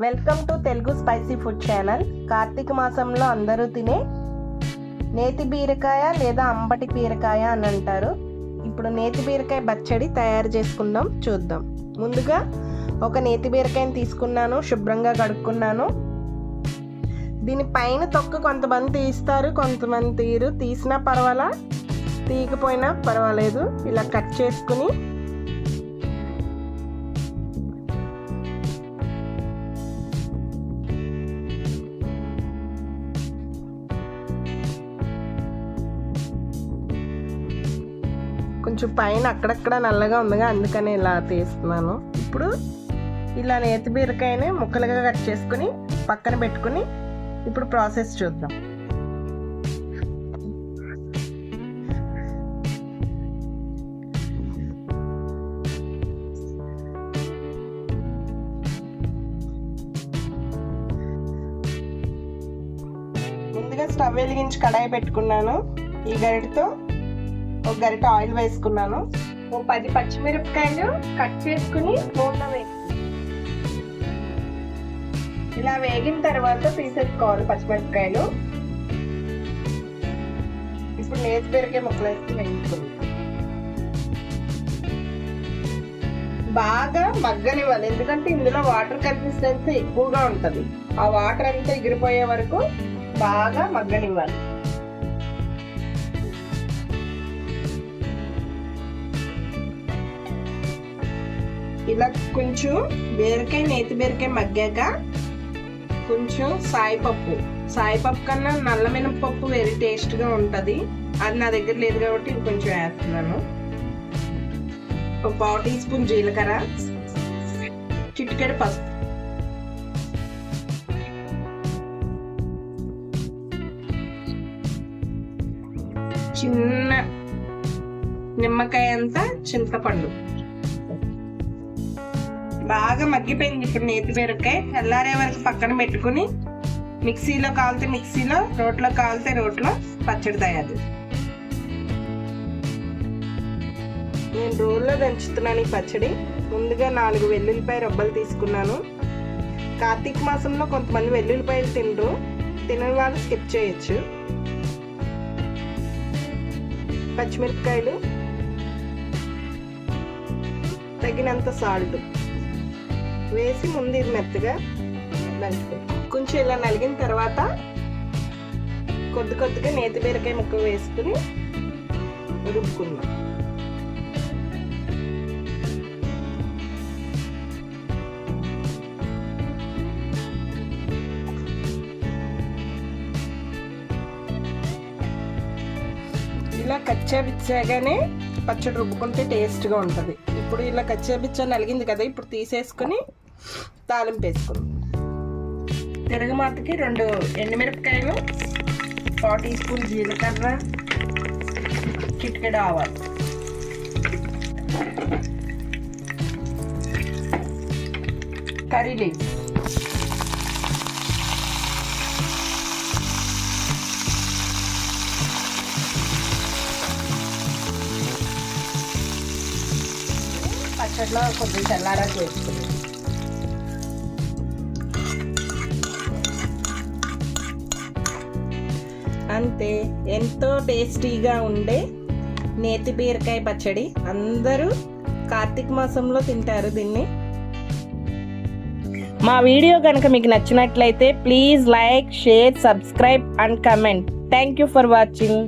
Welcome to Telugu spicy food channel. కార్తీక మాసంలో అందరూ తినే నేతి బీరకాయ లేదా అంబటి బీరకాయ అని అంటారు. ఇప్పుడు నేతి బీరకాయ పచ్చడి తయారు చేసుకుందాం, చూద్దాం. ముందుగా ఒక నేతి బీరకాయని తీసుకున్నాను, శుభ్రంగా కడుక్కున్నాను. దీని పైన తొక్క కొంతమంది తీస్తారు, కొంతమంది తీరు. తీసినా పర్వాలా, తీయకపోయినా పర్వాలేదు. ఇలా కట్ చేసుకుని కొంచెం పైన అక్కడక్కడ నల్లగా ఉందిగా, అందుకని ఇలా తీస్తున్నాను. ఇప్పుడు ఇలా నేతి బీరకాయని ముక్కలుగా కట్ చేసుకుని పక్కన పెట్టుకుని ఇప్పుడు ప్రాసెస్ చూద్దాం. ముందుగా స్టవ్ వెలిగించి కడాయి పెట్టుకున్నాను. ఈ గరిటతో ఒక గరిట ఆయిల్ వేసుకున్నాను. ఓ 10 పచ్చిమిరపకాయలు కట్ చేసుకుని నూనెలో వేసుకున్నాను. ఇలా వేగిన తర్వాత తీసేసుకోవాలి పచ్చిమిరపకాయలు. ఇప్పుడు నేతి బీరకాయ ముక్కలు వేసి వేయించుకుంటాం. బాగా మగ్గనివ్వాలి, ఎందుకంటే ఇందులో వాటర్ కన్సిస్టెన్సీ ఎక్కువగా ఉంటుంది. ఆ వాటర్ అంతా ఎగిరిపోయే వరకు బాగా మగ్గనివ్వాలి. ఇలా కొంచెం బీరకాయ నేతి బీరకాయ మగ్గాక కొంచెం సాయిపప్పు కన్నా నల్ల మినపప్పు వెరీ టేస్ట్గా ఉంటుంది. అది నా దగ్గర లేదు కాబట్టి ఇది కొంచెం వేస్తున్నాను. ఒక 1/4 టీ స్పూన్ జీలకర్ర, చిటికెడు పసుపు, చిన్న నిమ్మకాయ అంతా చింతపండు. బాగా మగ్గిపోయింది. ఇప్పుడు నేతి బీరకాయ చల్లారే వరకు పక్కన పెట్టుకుని మిక్సీలో కాలితే మిక్సీలో, రోట్లో కాలితే రోట్లో పచ్చడి తయారు. నేను రోల్లో దంచుతున్నాను ఈ పచ్చడి. ముందుగా 4 వెల్లుల్లిపాయ రబ్బలు తీసుకున్నాను. కార్తీక మాసంలో కొంతమంది వెల్లుల్లిపాయలు తినని వాళ్ళు స్కిప్ చేయొచ్చు. పచ్చిమిరపకాయలు, తగినంత సాల్ట్ వేసి ముందు ఇది మెత్తగా దంచుకోండి. కొంచెం ఇలా నలిగిన తర్వాత కొద్దిగా నేతి బీరకాయ ముక్కలు వేసుకుని రుబ్బుకుందాం. ఇలా కచ్చాబిచ్చాగానే పచ్చడి రుబ్బుకుంటే టేస్ట్గా ఉంటుంది. ఇప్పుడు ఇలా కచ్చాబిచ్చా నలిగింది కదా, ఇప్పుడు తీసేసుకుని తాలింపు వేసుకుందాం. తిరగమాతకి 2 ఎండుమిరపకాయలు, 1/4 టీ స్పూన్ జీలకర్ర, చిటికెడు ఆవాలు, కర్రీ లీవ్స్, పచ్చడిలో కొద్దిగా చల్లారాకు వేసుకుందాం. అంతే, ఎంతో టేస్టీగా ఉండే నేతి బీరకాయ పచ్చడి. అందరూ కార్తీక మాసంలో తింటారు దీన్ని. మా వీడియో కనుక మీకు నచ్చినట్లయితే please like, share, subscribe and comment. Thank you for watching.